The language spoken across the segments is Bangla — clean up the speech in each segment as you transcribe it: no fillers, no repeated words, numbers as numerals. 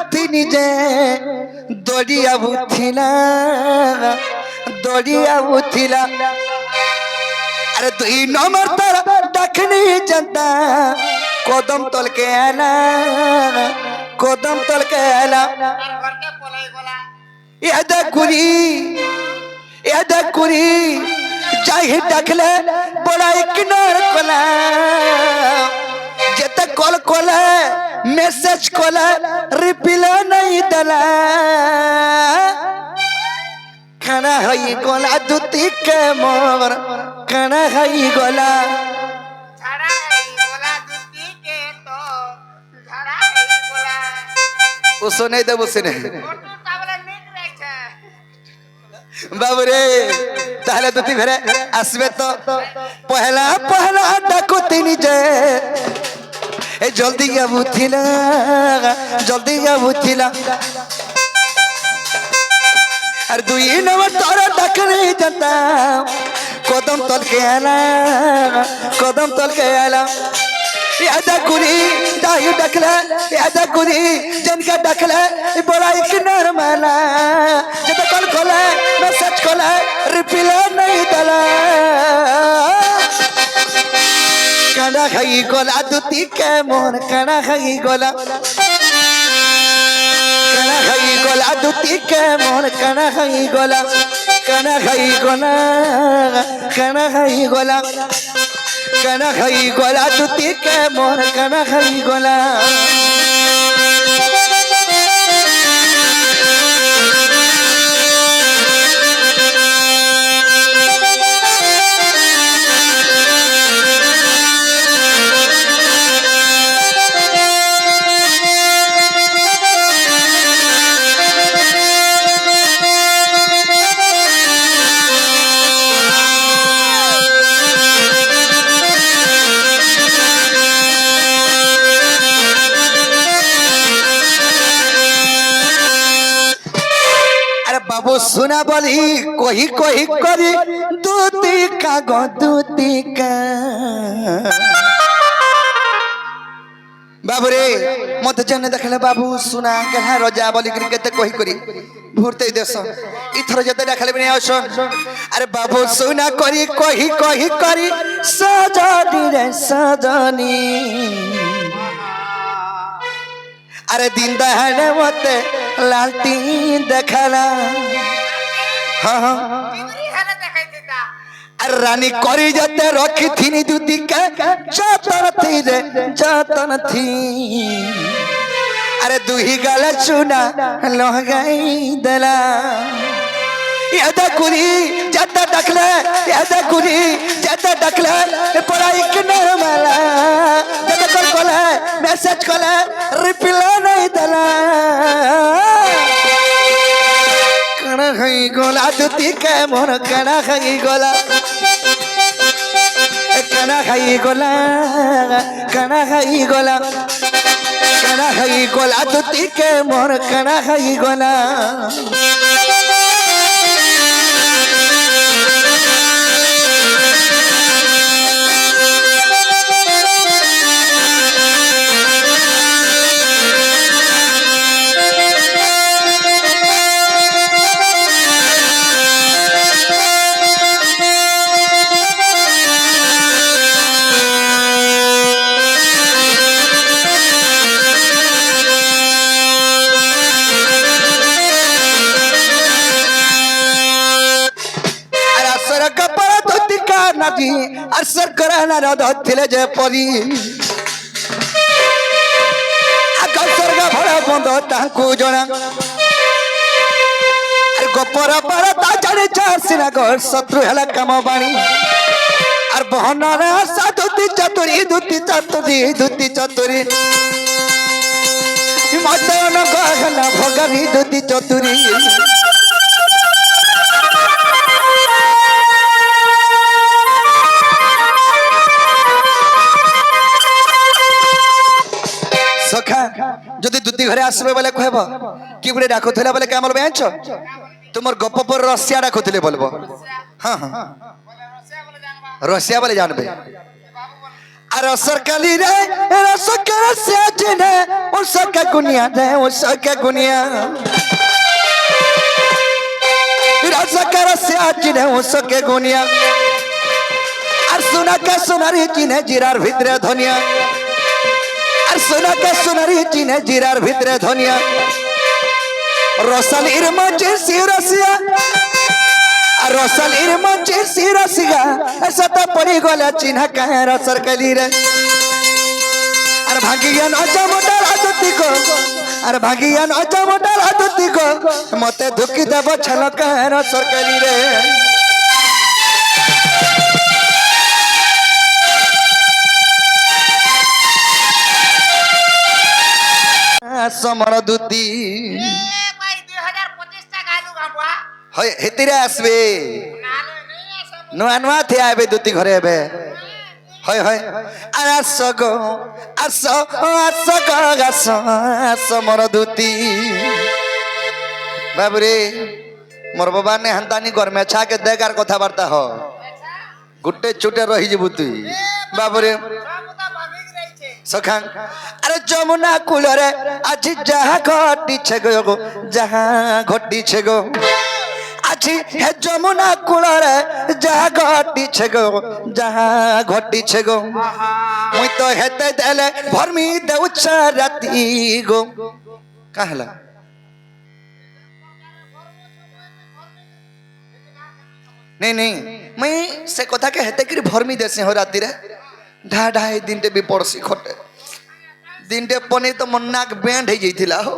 বুদ্ধি নিজে দড়িয়া বুথিলা अरे दुई नंबर तारा दखनी जनता कदम तल के आला यादा कुरी चाहे दखले बड़ा इग्नोर कोला जते call Cola message Cola reply नहीं दला खाना हई गोला दुती के मोर खाना हई गोला झाड़ा है गोला दुती के तो झाड़ा है गोला उसो नहीं दे उसने फोटो काबले निक रखे बाबू रे ताहले दुती भेरे आसबे तो पहला डाकुती निजे ए जल्दी या बुथिला अरे दुई नंबर तारा डकने जनता कदम तल के आला यादा कुरी दाही डकला यादा कुरी जनका डकला बड़ा इग्नोर माला जब कॉल खोला मैसेज खोला रिप्लाई नहीं दला काना खाई गोला दुती के मोर काना खाई गोला दुती के मोर काना खाई गोला दुती के मोर काना खाई गोला बाबू सुना बोली कोही करी दूती का बाबू रे मत जने देखले बाबू सुना गधा रजा बोली केते कोही करी भूरते देश इथर जते देखले बने आसन अरे बाबू सुना करी कोही करी सजनी अरे दिन दहाड़े मते लालटीन देखला हाँ अरे रानी करी जते रखी थी दूती के जतन थी अरे दुही गाले चुना लहगाई दला यादा कुरी जते डकले बड़ा इग्नोर माला जते call Cola message Cola reply नहीं दला काना खाई गोला दुती के मोर काना खाई गोला दुती के मोर काना खाई गोला नदी असर कराना रथिले जे परी स्वर्ग भड़ा बंद ताकू जना गोपर पर जाने चासिना घर शत्रु है कम बाणी और बहन दुती चतुरी मदन गहना भगनी दुती चतुरी सखा जदि दुती घरे आसबे बोले कहब कि गुड़े डाकुला बोले क्या बोलबे आंच तुम गप पर रसिया डाकुले बोलबो हाँ हाँ रसिया बोले जानबे আর সরকালি রে রসকে রসে চিনে ওসকে গুনিয়া রে ওসকে গুনিয়া রসকে রসে চিনে ওসকে গুনিয়া আর সোনাকে সোনারি চিনে জিরার ভিতরে ধনিয়া আর সোনাকে সোনারি চিনে জিরার ভিতরে ধনিয়া রসালির মাঝে শিরসিয়া আর রসালির মাঝে শিরসিয়া এসে পড়ি গলা চিহ্না কাহের সরকালি রে আর ভাগিয়া নজা মোটার আদতি কো আর ভাগিয়া নজা মোটার আদতি কো মতে ধুকি দেব ছল কাহের সরকালি রে সমর দুতি ভাই 2025 টাকা আলু গাবুয়া হয় হেতিরে আসবে নালে নেই আসে নয়া নয়া থে আইবে দুতি ঘরে হবে হয় হয় আর আস গো আস আস গো আস আস মোর দুতি বাবুরে মোর বাবা নে হান্তানি গরমে ছাকে দেগার কথাবার্তা হ গুটে চুটে রহি যাবু তুই বাবুরে সবটা ভাবিক রইছে সখান আরে যমুনা কুলরে আজি যাহা ঘটিছে গো যাহা ঘটিছে গো আজি হে যমুনা কুলরে যাহা ঘটিছে গো যাহা ঘটিছে গো মুই তো হেতে দেলে ভরমি দেউছ রাতি গো কাহলা नहीं नहीं मैं से कथा के हेते कि भरमी देसे हो राती रे ढा ढाई दिन टे भी पड़सी खटे दिन टे पनी तो मन नाक बैंड हो जाइथिला हो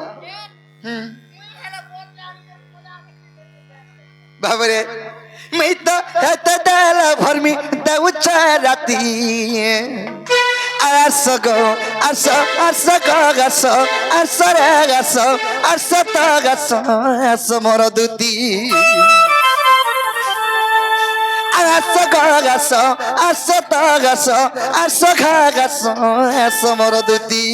बाबरे मैं तो हेते देला भरमी देउछ राती आसो गो आसो आसो गो गासो आसो रे गासो आसो तो गासो आसो मोर दुती आसो गासो आसो तो गासो आसो खा गासो आसो मोर दुती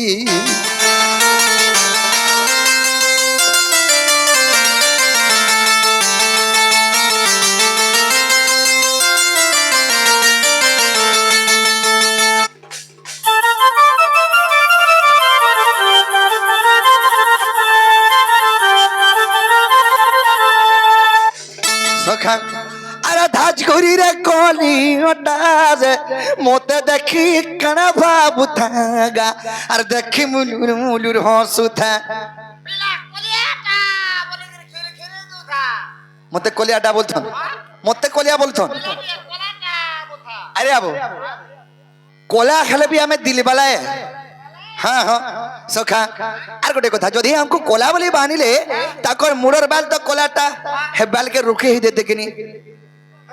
सखा अरे धाज घुरी रे कोली ओटाजे मोते देखी कणा बाबू थागा अरे देखी मुलुर मुलुर हंसु था পিলা কলিয়াটা বলে খেলে খেলে দুধা मते कोलियाटा बोलथन मते कोलिया बोलथन কলাটা বুথা अरे आबो कोला खेले भी हमें दिल वाला है हाँ हाँ सखा आर गोटे कथा जदि हमको कोला बोली बानिले ताकर मुड़र बाल तो कोलाटा हे बाल के रुके ही देते कि नहीं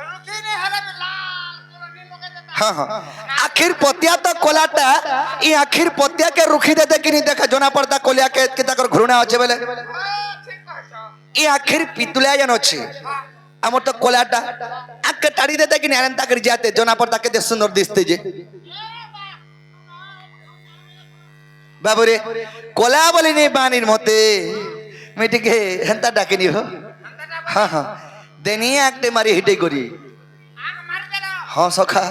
রুচি নে হলে লাল কলমি লগে দেতা हाँ हाँ आखिर पोतिया तो कोलाटा ये आखिर पोतिया के रुखी देते कि नहीं देखा जोना पड़ता कोलिया के ताकर घृणा अच्छे बोले ঠিক কইছো ये आखिर पितुलिया जन अच्छे আমার তো কোলাটা আকে টাড়ি দেতে কি নেন তাকে যাতে জনা পড়তা কেতে সুন্দর দিসতে যে বাবুরে কোলা বলি নি বানির মতে মিটিকে হেনতা ডাকেনি হো হ্যাঁ হ্যাঁ দেনি একটে মারি হিটে করি আগ মার দেনা হ্যাঁ সখা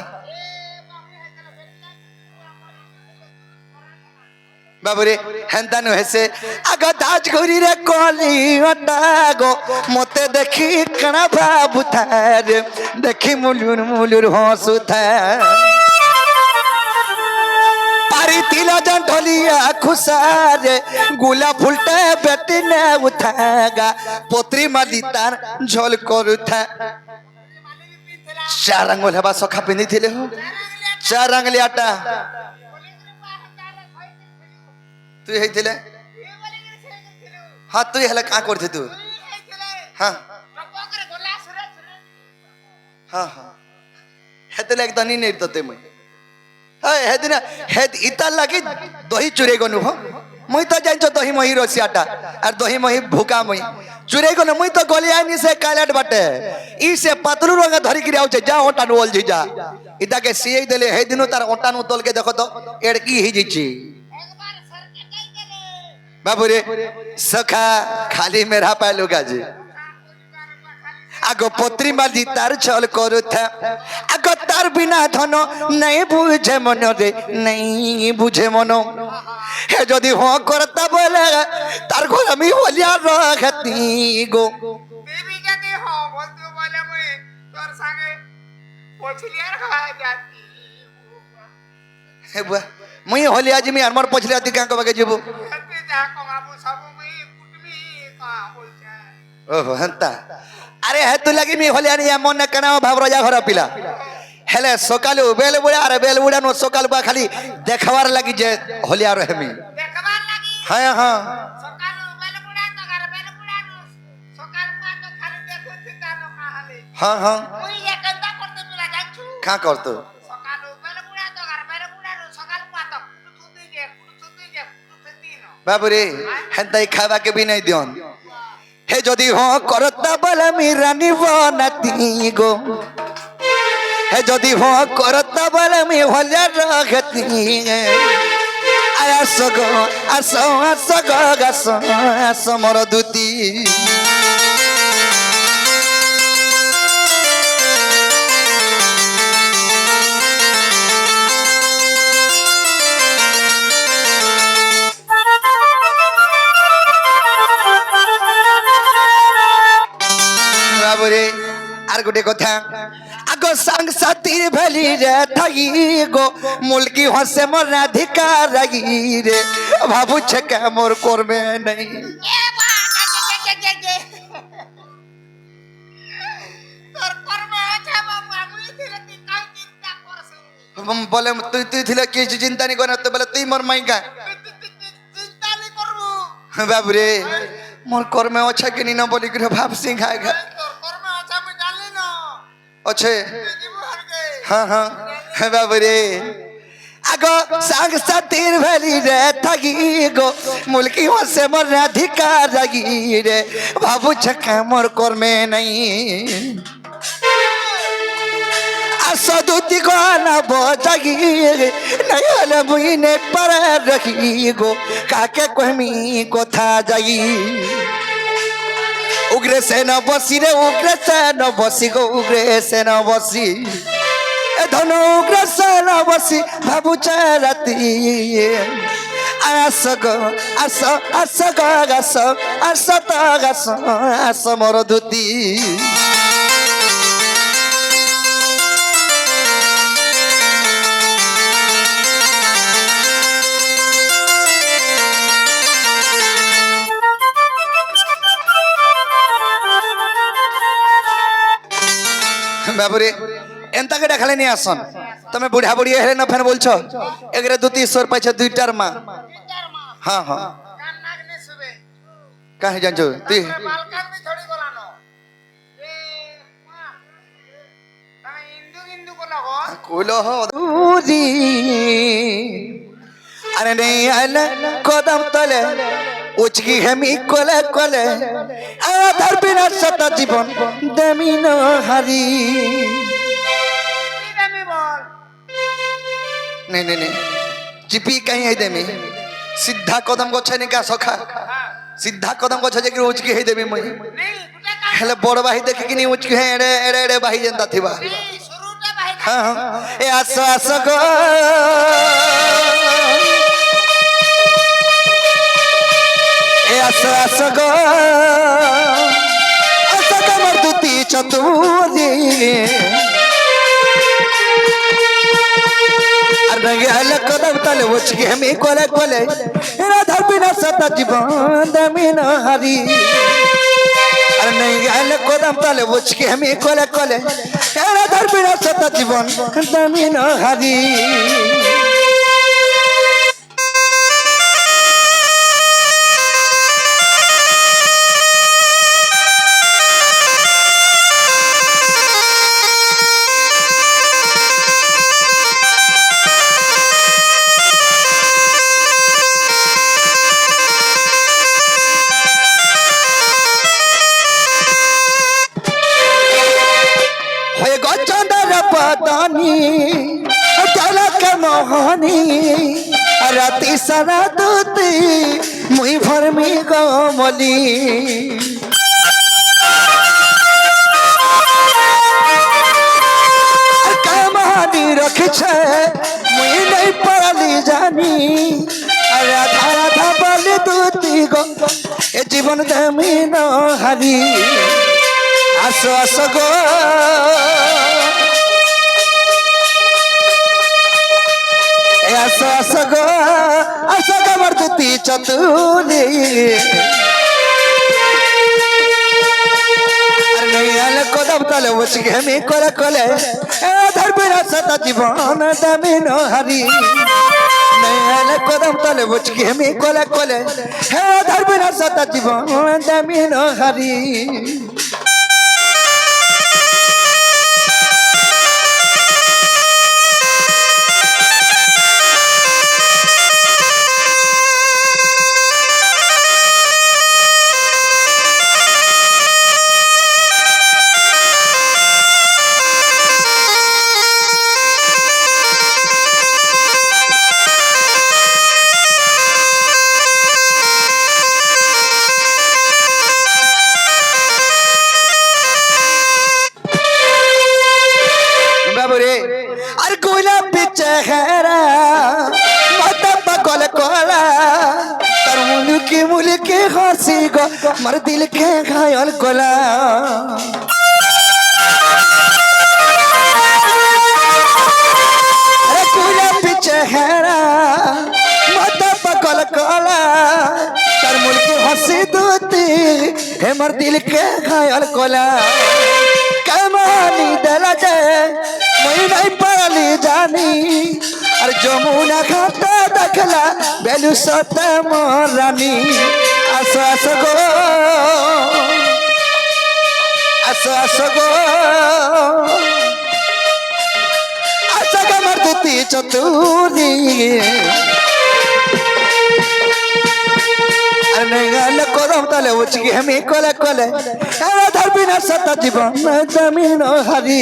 বাবুরে হেনতা নু হেসে আগ দাজ ঘুরি রে কলি ওটাগো মতে দেখি কণা বাবু থার দেখি মুলুর মুলুর হসু থার পারি তিলা জন ঢলিয়া খুসারে গুলা ফুলতে বেটি নে উঠাগা পত্রি মালি তার ঝোল করুথা চার আঙ্গুল হেবা সখা পিঁধিলে হো চার আঙ্গুলিয়াটা তুই হইছিলে হ্যাঁ তুই হেলে কাঁ করতে তু হ্যাঁ হ্যাঁ হ্যাঁ হেতলে একদম নি নেই তোতে মই হ্যাঁ হেদিনা হেদ ইতার লাগি দহি চুরে গনু হ মুই তো জানছ দহি মহি রসিয়াটা আর দহি মহি ভুকা মই চুরে গনু মুই তো গলি আইনি সে কালেট বাটে ই সে পাতলু রঙে ধরি গিরি আউছে যা ওটানু ওল জি যা ইতাকে সিই দেলে হেদিনু তার ওটানু তলকে দেখো তো এড় কি হি জিছি बाबू रे सखा खाली मेरा पैलू गाजी আগ পত্রী মাঝি তার ছল করুথা আগ তার বিনা ধন নাই বুঝে মন রে নাই বুঝে মন হে যদি হ করতা বলে তার ঘর আমি হলিয়া রাখতি গো দেবী যদি হ বন্ধু বলে মুই তোর সঙ্গে পছলিয়ার খাওয়া যাতি হে বুয়া মুই হলিয়া জিমি আর মোর পছলে আতি কাঁ কবাকে যাব তুই যা কমাবো সব মুই কুটমি কা বলছে ওহো হেন্তা আরে হে তু লাগি মি হলিয়া নি এমন না কেন ভাব রাজা ঘর পিলা হেলে সকালু বেল বুড়া আর বেল বুড়া নো সকাল বা খালি দেখাবার লাগি যে হলিয়া রহেমি দেখবার লাগি হ্যাঁ হ্যাঁ সকালু বেলবুড়া তো ঘর বেলবুড়া নু সকাল পা তো খালি দেখুছি জানো কাহালে হ্যাঁ হ্যাঁ মুই একান্তা করতে পিলা যাচ্ছু কাঁ করতো সকালু বেলবুড়া তো ঘর বেলবুড়া নু সকাল পা তো কুটুতুই যে কুটুতুই ন বাবুরে হেন্তাই খাবাকে বি নাই দিয়ন হে যদি হ করতা বলে মি রানী বনাতি গো হে যদি হ করতা বলে মি হলিয়া রাখতি আস গো আস আস গো আস আস মোর দুতি বাবুরে আর গোটে কথা আগ সাং সাথীর ভেলি রে থাকি গো মুলকি হসে মোর রাধিকা রাগি রে ভাবুছে কে মোর করবে নাই এ বা তোর কর্ম আছে বাবু আমি দিলে তুই কাই চিন্তা করছ বলে তুই তুই থিলে কিছু চিন্তা নি করে তো বলে তুই মোর মাইকা চিন্তা নি করবো বাবুরে মোর কর্মে অছা কিনি না বলি করে ভাবছি খাই খা তোর কর্ম আছে আমি জানি না অছে দিব হরকে হ্যাঁ হ্যাঁ বাবুরে আগ সাং সাথীর ভেলি রে থাকি গো মুলকি হসে মোর রাধিকা রাগি রে ভাবুছে কে মোর কর্মে নাই সদুতি গানা বজাগি নাই হলে মুই নে পারে রাখি গো কাকে কহমি কথা যাই উগ্রে সেন বসি রে উগ্রে সেন বসি গো উগ্রে সেন বসি এ ধন উগ্রে সেন বসি ভাবুছে রাতি আস গো আস আস গো আস আস তো আস আস মোর ধুতি বাবুরে এন্তাকে দেখালে নিয়ে আসন তুমি বুড়া বুড়ি হেলে না ফেন বলছো এগরে দুটি ঈশ্বর পাইছে দুইটার মা তিনটার মা হ্যাঁ হ্যাঁ কান নাগনে শুবে কাহে জানছো তুই বালকান বি থোড়ি গলানো এ মা তাই ইন্দু ইন্দু কোলা গো কইলো দুজি আরে নেই আলে কদম তলে উচকি হেমি কোলে কোলে আধার বিনা সতা জীবন দেমিন হারি কি দামি বল नहीं नहीं नहीं चिपी कहीं है देमी सीधा कदम को छने का सखा सीधा कदम को छजे कि उचकी है देमी मई নেই গুটা কান हेले बड़ बाही देखे कि नहीं उचकी है एड़े एड़े एड़े बाही जनता थीबा নেই শুরুটা বাহির हां हां ए आसो आसो गो ए आसो आसो गो आसो गो मर्दुती चतुरी रंगे हल कदम तले उचकी हमें कोले कोले राधा बिना सता जीवन दमिन हरी अरे नहीं हल कदम तले उचकी हमें कोले कोले राधा बिना सता जीवन दमिन हरी হয়ে গচন্দার পদানি ঝলক মোহনী রাতি সারা দুতি মুই ভরমি গমলি বানি রখিছে মুই নাই পারলি জানি আর রাধা রাধা বলি দুতি গো এ জীবন দেমি ন হারি আসো আসো গো এ আসো আসো গো আমার দুতি চতুলি কদম তলে বসে ঘেমি করে কলে ধরবি না সতা জীবন দামি ন হারি কদম তলে বসে ঘেমি কলে কলে ধরবি না সতা জীবন দামি ন হারি বাবুরে আর কইলা পিছে হেরা মাতা পাগল কলা তার মুলকি হাসি গো মার দিল কে ঘায়ল কলা আরে কইলা পিছে হেরা মাতা পাগল কলা তার মুলকি হাসি দুতি হে মার দিল কে ঘায়ল কলা কামানি দেলা যে মই নাই পারলি জানি আর যমুনা ঘাটে দেখলা বেলু সতে মোর রানী আসো আসো গো আসো আসো গো আসো গো আমার দুতি চতুরি আর নেগাল করম তালে উচকি আমি কলে কলে ধরবি না সতা জীবন জমিন হারি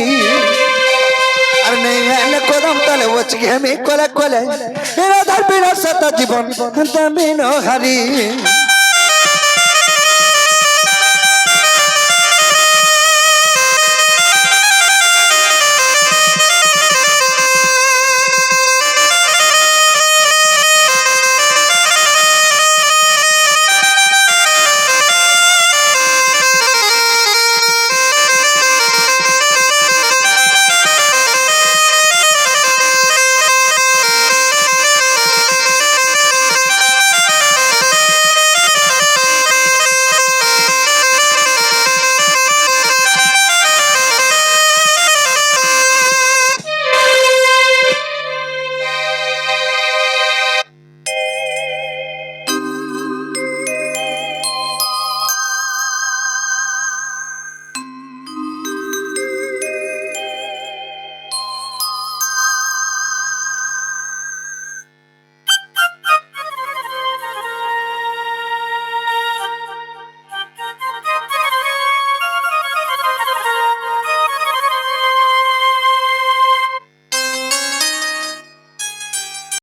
আর নেগাল করম তালে উচকি আমি কলে কলে ধরবি না সতা জীবন জমিন হারি